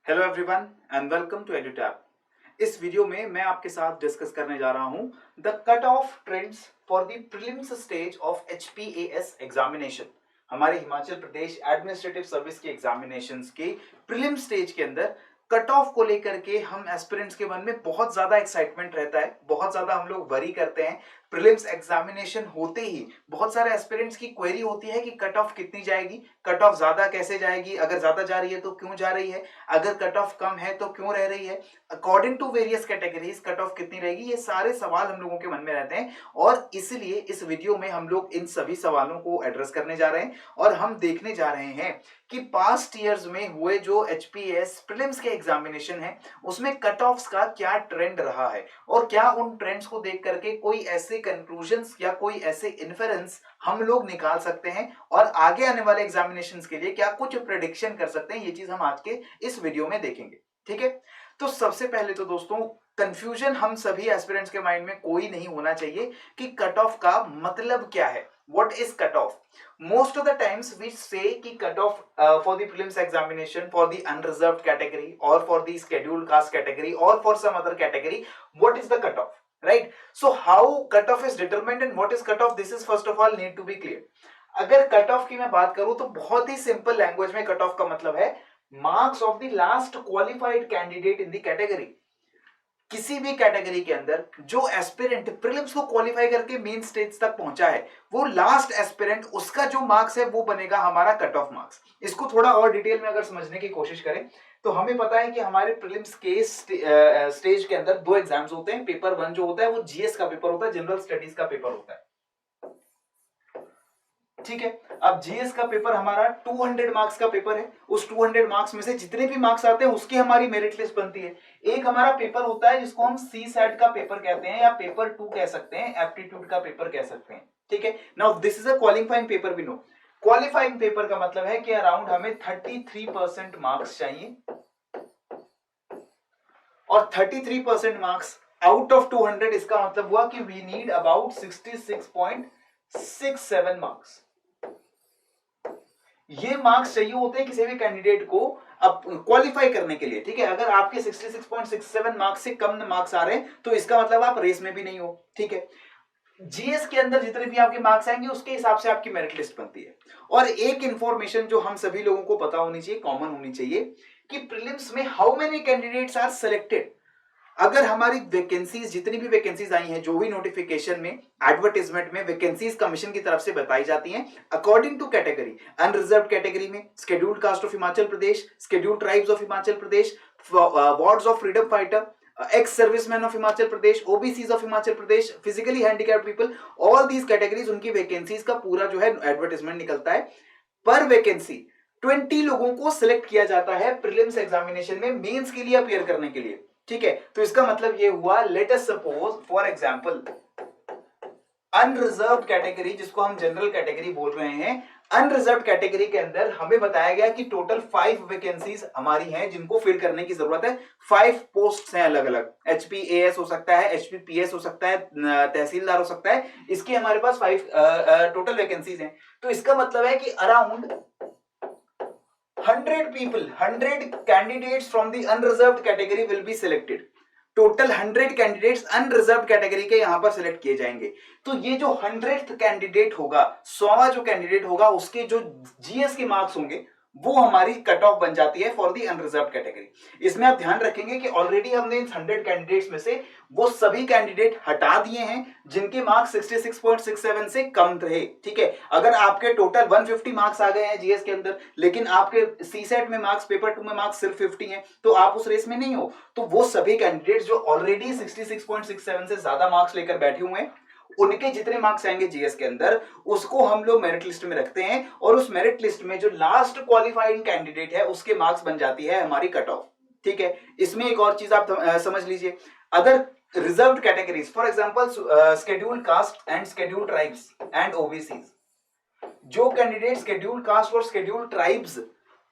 Hello everyone and welcome to Edutap. इस वीडियो में मैं आपके साथ डिस्कस करने जा रहा हूं the cut off trends for the prelims stage of HPAS examination. हमारे हिमाचल प्रदेश एडमिनिस्ट्रेटिव सर्विस के एग्जामिनेशंस के प्रीलिम स्टेज के अंदर कट ऑफ को लेकर के हम एस्पिरेंट्स के मन में बहुत ज्यादा एक्साइटमेंट रहता है, बहुत ज्यादा हम लोग वरी करते हैं। प्रीलिम्स एग्जामिनेशन होते ही बहुत सारे एस्पिरेंट्स की क्वेरी होती है कि कट ऑफ कितनी जाएगी, कट ऑफ ज्यादा कैसे जाएगी, अगर ज्यादा जा रही है तो क्यों जा रही है, अगर कट ऑफ कम है तो क्यों रह रही है, according to various categories cut off कितनी रहेगी। ये सारे सवाल हम लोगों के मन में रहते हैं और इसलिए इस वीडियो में हम लोग इन सभी सवालों को एड्रेस करने जा रहे हैं और हम देखने जा रहे हैं कि पास्ट ईयर्स में हुए जो एचपीएस प्रीलिम्स के एग्जामिनेशन है उसमें कट ऑफ्स का क्या ट्रेंड रहा है और क्या उन ट्रेंड्स को देख करके कोई ऐसे कंक्लूजन्स या कोई ऐसे इन्फेरेंस हम लोग निकाल सकते हैं और आगे आने वाले एग्जामिनेशंस के लिए क्या कुछ प्रेडिक्शन कर सकते हैं। ये चीज हम आज के इस वीडियो में देखेंगे। ठीक है, तो सबसे पहले तो दोस्तों कंफ्यूजन हम सभी एस्पिरेंट्स के माइंड में कोई नहीं होना चाहिए कि कट ऑफ का मतलब क्या है। What is cutoff? Most of the times we say कि cutoff for the prelims examination for the unreserved category or for the scheduled caste category or for some other category, what is the cutoff, right? So how cutoff is determined and what is cutoff? This is first of all need to be clear. अगर cutoff की मैं बात करूं तो बहुत ही simple language में cutoff का मतलब है marks of the last qualified candidate in the category। किसी भी कैटेगरी के अंदर जो एस्पिरेंट प्रीलिम्स को क्वालिफाई करके मेन स्टेज तक पहुंचा है वो लास्ट एस्पिरेंट, उसका जो मार्क्स है वो बनेगा हमारा कट ऑफ मार्क्स। इसको थोड़ा और डिटेल में अगर समझने की कोशिश करें तो हमें पता है कि हमारे प्रीलिम्स के स्टेज के अंदर दो एग्जाम्स होते हैं। पेपर 1 जो होता है वो जीएस का पेपर होता है, जनरल स्टडीज का पेपर होता है। ठीक है, अब जीएस का पेपर हमारा 200 मार्क्स का पेपर है। उस 200 मार्क्स में से जितने भी मार्क्स आते हैं उसकी हमारी मेरिट लिस्ट बनती है। एक हमारा पेपर होता है जिसको हम सी सेट का पेपर कहते हैं या पेपर 2 कह सकते हैं, एप्टीट्यूड का पेपर कह सकते हैं। ठीक है, now this is a qualifying paper. We know qualifying paper का मतलब है कि अराउंड हमें 33% मार्क्स चाहिए और 33% मार्क्स आउट ऑफ 200, इसका मतलब हुआ कि वी नीड अबाउट 66.67 मार्क्स। ये मार्क्स चाहिए होते हैं किसी भी कैंडिडेट को अब क्वालिफाई करने के लिए। ठीक है, अगर आपके 66.67 मार्क्स से कम मार्क्स आ रहे हैं तो इसका मतलब आप रेस में भी नहीं हो। ठीक है, जीएस के अंदर जितने भी आपके मार्क्स आएंगे उसके हिसाब से आपकी मेरिट लिस्ट बनती है। और एक इंफॉर्मेशन जो हम सभी लोगों को पता होनी चाहिए, कॉमन होनी चाहिए, कि प्रीलिम्स में how many candidates are selected. अगर हमारी वैकेंसीज, जितनी भी वैकेंसीज आई हैं, जो भी नोटिफिकेशन में एडवर्टाइजमेंट में वैकेंसीज कमीशन की तरफ से बताई जाती हैं according to category, unreserved category में scheduled caste of Himachal Pradesh, scheduled tribes of Himachal Pradesh, wards of freedom fighter, ex serviceman of Himachal Pradesh, OBCs of Himachal Pradesh, physically handicapped people, all these categories, उनकी वैकेंसीज का पूरा जो है एडवर्टाइजमेंट निकलता है। पर वैकेंसी 20 लोगों को सिलेक्ट किया जाता है प्रीलिम्स एग्जामिनेशन में मेंस के लिए अपीयर करने के लिए। ठीक है, तो इसका मतलब ये हुआ, let us suppose for example unreserved category, जिसको हम जनरल कैटेगरी बोल रहे हैं, अनरिजर्व्ड कैटेगरी के अंदर हमें बताया गया कि टोटल 5 वैकेंसीज हमारी हैं जिनको फिल करने की जरूरत है। 5 पोस्ट्स हैं अलग अलग, एचपीएएस हो सकता है, एचपीपीएस हो सकता है, तहसीलदार हो सकता है, इसकी हमारे पास 5 टोटल वैकेंसीज हैं। तो इसका मतलब है कि around 100 people, 100 candidates from the unreserved category will be selected। Total 100 candidates unreserved category के यहां पर सिलेक्ट किए जाएंगे। तो ये जो 100th कैंडिडेट होगा, 100वां जो कैंडिडेट होगा, उसके जो जीएस के मार्क्स होंगे वो हमारी कट ऑफ बन जाती है फॉर दी अनरिजर्व्ड कैटेगरी। इसमें आप ध्यान रखेंगे कि ऑलरेडी हमने इन 100 कैंडिडेट्स में से वो सभी कैंडिडेट हटा दिए हैं जिनके मार्क्स 66.67 से कम रहे। ठीक है, अगर आपके टोटल 150 मार्क्स आ गए हैं जीएस के अंदर लेकिन आपके सी सेट में मार्क्स, पेपर 2 में मार्क्स सिर्फ 50 हैं, तो आप उस रेस में नहीं हो। तो वो सभी कैंडिडेट्स जो ऑलरेडी 66.67 से ज्यादा मार्क्स लेकर बैठे हुए हैं, उनके जितने मार्क्स आएंगे जीएस के अंदर उसको हम लोग मेरिट लिस्ट में रखते हैं और उस मेरिट लिस्ट में जो लास्ट क्वालिफाइंग कैंडिडेट है उसके मार्क्स बन जाती है हमारी कट ऑफ। ठीक है, इसमें एक और चीज आप समझ लीजिए, अगर reserved categories for example scheduled caste and scheduled tribes and OBCs, जो कैंडिडेट शेड्यूल्ड कास्ट और शेड्यूल्ड ट्राइब्स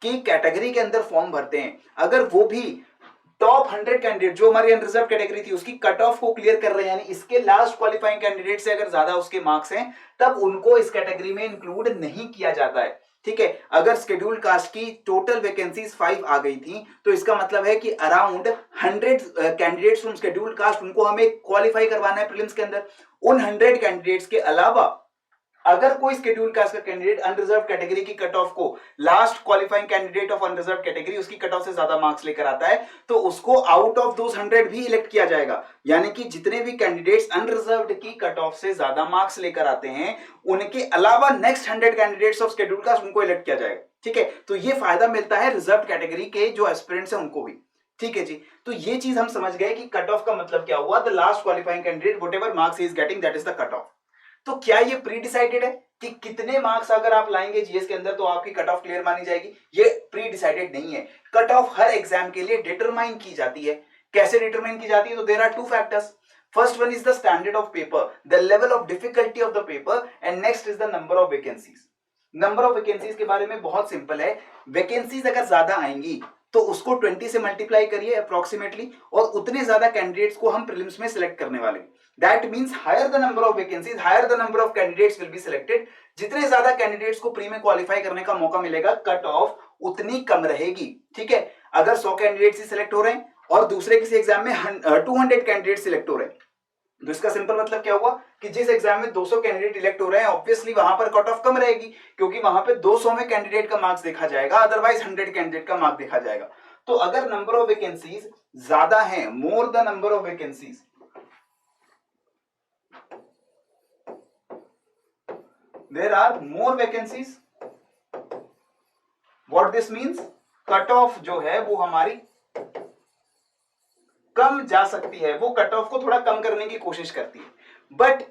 की कैटेगरी के अंदर फॉर्म भरते हैं, अगर वो भी टॉप 100 कैंडिडेट जो हमारी अनरिजर्व कैटेगरी थी उसकी कट ऑफ को क्लियर कर रहे हैं, यानी इसके लास्ट क्वालिफाइंग कैंडिडेट से अगर ज्यादा उसके मार्क्स हैं, तब उनको इस कैटेगरी में इंक्लूड नहीं किया जाता है। ठीक है, अगर शेड्यूल कास्ट की टोटल वैकेंसीज 5 आ गई थी तो इसका मतलब है कि around 100 candidates from schedule caste उनको हमें क्वालिफाई करवाना है प्रीलिम्स के अंदर। उन 100 कैंडिडेट्स के अलावा अगर कोई शेड्यूल कास्ट का कैंडिडेट अनरिजर्व कैटेगरी की कट ऑफ को last qualifying candidate of unreserve category उसकी कट ऑफ से ज्यादा मार्क्स लेकर आता है तो उसको आउट ऑफ दोस 100 भी इलेक्ट किया जाएगा। यानी कि जितने भी कैंडिडेट्स अनरिजर्व्ड की कट ऑफ से ज्यादा मार्क्स लेकर आते हैं उनके अलावा next 100 candidates of schedule caste उनको इलेक्ट किया जाएगा। ठीक है, तो ये फायदा मिलता है रिजर्व कैटेगरी के जो एस्पिरेंट्स हैं उनको भी। ठीक है जी, तो ये चीज हम समझ गए कि कट ऑफ का मतलब क्या हुआ, the last qualifying candidate whatever marks he is getting that is the cut of. तो क्या ये प्री डिसाइडेड है कि कितने मार्क्स अगर आप लाएंगे जीएस के अंदर तो आपकी कट ऑफ क्लियर मानी जाएगी? ये प्री डिसाइडेड नहीं है। कट ऑफ हर एग्जाम के लिए डिटरमाइन की जाती है। कैसे डिटरमाइन की जाती है? तो there are two factors. First one is the standard of paper, the level of difficulty of the paper, and next is the number of vacancies. Number of vacancies के बारे में बहुत सिंपल है, वैकेंसीज अगर ज्यादा आएंगी तो उसको 20 से मल्टीप्लाई करिए अप्रोक्सीमेटली, और उतने ज्यादा कैंडिडेट्स को हम प्रीलिम्स में सिलेक्ट करने वाले। That means higher the number of vacancies higher the number of candidates will be selected. जितने ज्यादा कैंडिडेट्स को प्री में क्वालिफाई करने का मौका मिलेगा कट ऑफ उतनी कम रहेगी। ठीक है, अगर 100 कैंडिडेट्स ही सिलेक्ट हो रहे हैं और दूसरे किसी एग्जाम में 200 कैंडिडेट सिलेक्ट हो रहे हैं तो इसका सिंपल मतलब क्या हुआ कि जिस एग्जाम में 200 कैंडिडेट इलेक्ट हो रहे हैं ऑब्वियसली वहां पर कट ऑफ कम रहेगी, क्योंकि वहां पे 200 में कैंडिडेट का मार्क्स देखा जाएगा, अदरवाइज 100 कैंडिडेट का मार्क्स देखा जाएगा। तो अगर नंबर ऑफ वैकेंसीज ज्यादा है, more the number of vacancies, there are more vacancies, what this means, cut off जो है वो हमारी कम जा सकती है, वो कट ऑफ को थोड़ा कम करने की कोशिश करती है। बट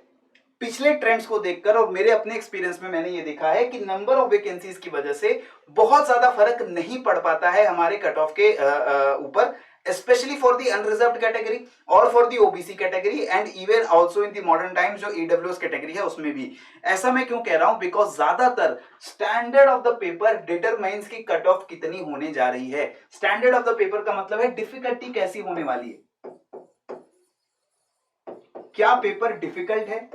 पिछले ट्रेंड्स को देखकर और मेरे अपने एक्सपीरियंस में मैंने ये देखा है कि नंबर ऑफ वैकेंसीज की वजह से बहुत ज्यादा फर्क नहीं पड़ पाता है हमारे कट ऑफ के ऊपर, specially for the unreserved category और for the OBC category and even also in the modern times जो ईडब्ल्यूएस कैटेगरी है उसमें भी। ऐसा मैं क्यों कह रहा हूं? बिकॉज ज्यादातर standard of the paper determines की कट ऑफ कितनी होने जा रही है। स्टैंडर्ड ऑफ द पेपर का मतलब है डिफिकल्टी कैसी होने वाली है। क्या पेपर डिफिकल्ट है,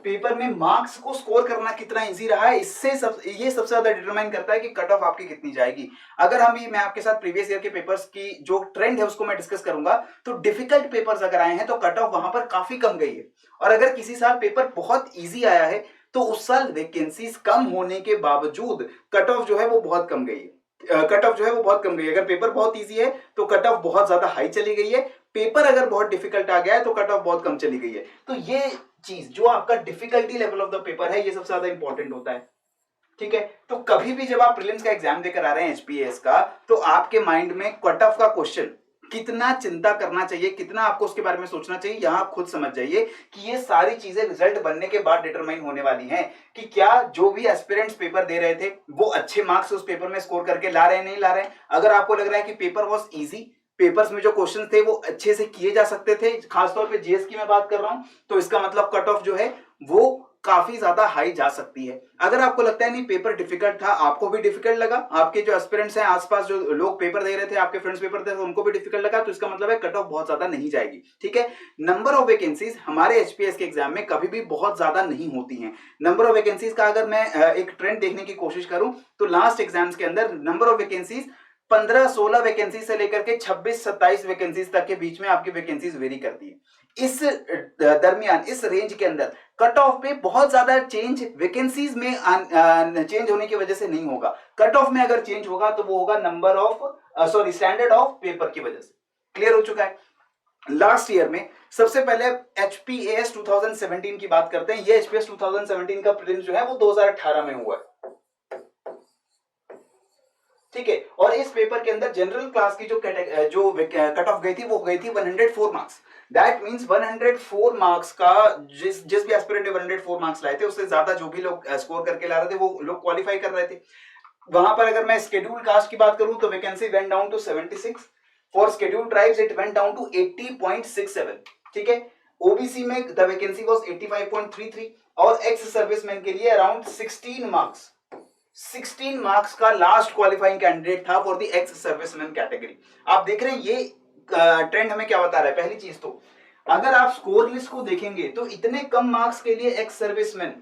पेपर में मार्क्स को स्कोर करना कितना इजी रहा है, इससे ये सबसे ज्यादा डिटरमाइन करता है कि कट ऑफ आपकी कितनी जाएगी। अगर मैं आपके साथ प्रीवियस ईयर के पेपर्स की जो ट्रेंड है उसको मैं डिस्कस करूंगा तो डिफिकल्ट पेपर्स अगर आए हैं तो कट ऑफ वहां पर काफी कम गई है, और अगर किसी साल पेपर बहुत इजी आया है तो उस साल वैकेंसीज कम होने के बावजूद कट ऑफ जो है वो बहुत कम गई है। कट ऑफ जो है वो बहुत कम गई है। अगर पेपर बहुत इजी है तो कट ऑफ बहुत ज्यादा हाई चली गई है, पेपर अगर बहुत डिफिकल्ट आ गया है तो कट ऑफ बहुत कम चली गई है। तो ये चीज जो आपका difficulty level of the paper है ये सबसे ज्यादा इंपॉर्टेंट होता है। ठीक है, तो कभी भी जब आप प्रीलिम्स का एग्जाम देकर आ रहे हैं एचपीएस का तो आपके माइंड में कट ऑफ का क्वेश्चन कितना चिंता करना चाहिए, कितना आपको उसके बारे में सोचना चाहिए, यहां आप खुद समझ जाइए कि ये सारी चीजें रिजल्ट बनने के बाद डिटरमाइन होने वाली हैं कि क्या जो भी एस्पिरेंट्स पेपर दे रहे थे वो अच्छे मार्क्स उस पेपर में स्कोर करके ला रहे हैं, नहीं ला रहे हैं। अगर आपको लग रहा है कि पेपर वॉज इजी, पेपर्स में जो क्वेश्चन थे वो अच्छे से किए जा सकते थे, खासतौर पे जीएस की मैं बात कर रहा हूं, तो इसका मतलब कट ऑफ जो है वो काफी ज्यादा हाई जा सकती है। अगर आपको लगता है नहीं पेपर डिफिकल्ट था, आपको भी डिफिकल्ट लगा, आपके जो एस्पिरेंट्स हैं आसपास जो लोग पेपर दे रहे थे, आपके फ्रेंड्स पेपर दे रहे थे उनको भी डिफिकल्ट लगा, तो इसका मतलब है कट ऑफ बहुत ज्यादा नहीं जाएगी। ठीक है, नंबर ऑफ वैकेंसीज हमारे एचपीएस के एग्जाम में कभी भी बहुत ज्यादा नहीं होती हैं। नंबर ऑफ वैकेंसीज का अगर मैं एक ट्रेंड देखने की कोशिश करूं तो लास्ट एग्जाम्स के अंदर नंबर ऑफ वैकेंसीज 15-16 वैकेंसी से लेकर के 26-27 वैकेंसीज तक के बीच में आपकी वैकेंसीज वेरी करती है। इस दरमियान इस रेंज के अंदर कट ऑफ पे बहुत ज्यादा चेंज वैकेंसीज में चेंज होने की वजह से नहीं होगा। कट ऑफ में अगर चेंज होगा तो वो होगा number of standard of paper की वजह से। क्लियर हो चुका है? लास्ट ईयर में सबसे पहले एचपीएएस 2017 की बात करते हैं। ये एचपीएस 2017 का प्रीलिम्स जो है वो 2018 में हुआ है। ठीक है, और इस पेपर के अंदर जनरल क्लास की जो कट ऑफ गई थी वो गई थी 104 मार्क्स। दैट मींस 104 मार्क्स का जिस भी एस्पिरेंट ने 104 मार्क्स लाए थे उससे ज्यादा जो भी लोग स्कोर करके ला रहे थे वो लोग क्वालिफाई कर रहे थे। वहां पर अगर मैं शेड्यूल कास्ट की बात करूं तो vacancy went down to 76, for schedule tribes it went down to 80.67। ठीक है, ओबीसी में द वैकेंसी वाज 85.33 और एक्स सर्विसमैन के लिए अराउंड 16 मार्क्स का लास्ट क्वालिफाइंग कैंडिडेट था for the ex serviceman category. आप देख रहे हैं ये ट्रेंड हमें क्या बता रहा है? पहली चीज तो अगर आप स्कोर लिस्ट को देखेंगे तो इतने कम मार्क्स के लिए एक्स सर्विसमैन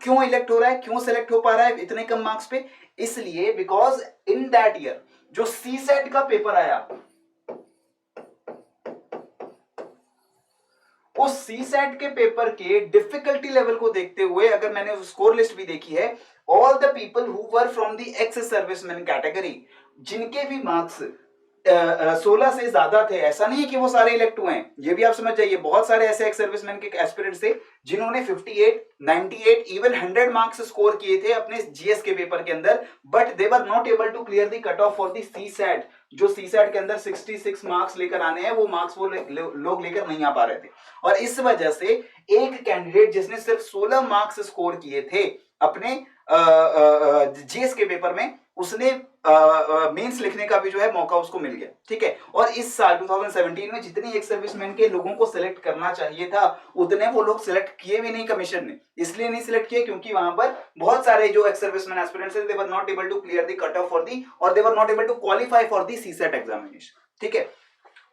क्यों इलेक्ट हो रहा है, क्यों सेलेक्ट हो पा रहा है इतने कम मार्क्स पे? इसलिए बिकॉज इन दैट ईयर जो सी सेट का पेपर आया, उस सी सेट के पेपर के डिफिकल्टी लेवल को देखते हुए, अगर मैंने स्कोर लिस्ट भी देखी है, all the people who were from the ex serviceman category, जिनके भी मार्क्स 16 से ज्यादा थे, ऐसा नहीं है कि वो सारे इलेक्ट हुए हैं, ये भी आप समझ जाइए, बहुत सारे ऐसे एक्स सर्विसमैन के एस्पिरेंट्स थे जिन्होंने 58, 98, इवन 100 मार्क्स स्कोर किए थे अपने जीएस के पेपर के अंदर, but they were not able to clear the cut off for the C SET. जो सी सेट के अंदर 66 मार्क्स लेकर आने हैं, वो मार्क्स वो लोग लेकर नहीं आ पा रहे थे, और इस वजह से एक कैंडिडेट जिसने सिर्फ 16 मार्क्स स्कोर किए थे अपने जीएस के पेपर में, उसने मेंस लिखने का भी जो है मौका उसको मिल गया, ठीक है। और इस साल 2017 में जितनी एक सर्विसमैन के लोगों को सिलेक्ट करना चाहिए था, उतने वो लोग सिलेक्ट किए भी नहीं कमीशन ने। इसलिए नहीं सिलेक्ट किए क्योंकि वहां पर बहुत सारे जो एक्स सर्विसमैन एस्पिरेंट्स थे, they were not able to clear the cut off for the, और they were not able to qualify for the CSAT examination, ठीक है।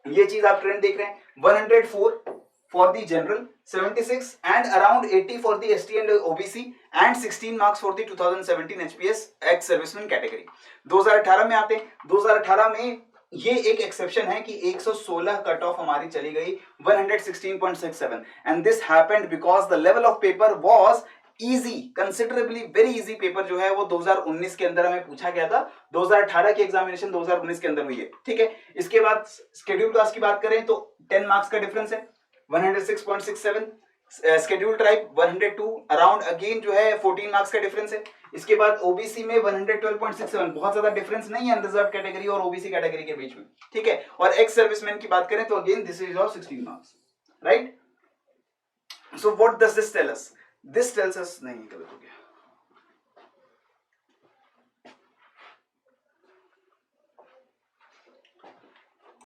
ये चीज आप ट्रेंड देख रहे हैं। 104 for the general, 76 and around 80 for the ST and OBC, and 16 marks for the 2017 HPS ex serviceman category। 2018 में आते हैं। 2018 में ये एक एक्सेप्शन है कि 116 कट ऑफ हमारी चली गई 116.67, and this happened because the level of paper was easy, considerably very easy paper जो है वो 2019 के अंदर हमें पूछा गया था, 2018 की एग्जामिनेशन 2019 के अंदर हुई है, ठीक है। इसके बाद शेड्यूल क्लास की बात करें तो 10 मार्क्स का डिफरेंस है, 106.67, शेड्यूल ट्राइब 102, अराउंड अगेन जो है 14 मार्क्स का डिफरेंस है। इसके बाद ओबीसी में 112.67, बहुत ज्यादा डिफरेंस नहीं है अनरिजर्व कैटेगरी और ओबीसी कैटेगरी के बीच में, ठीक है। और एक्स सर्विसमैन की बात करें तो again this is of 16 marks, right. So what does this tell us? This tells us, नहीं गलत हो गया,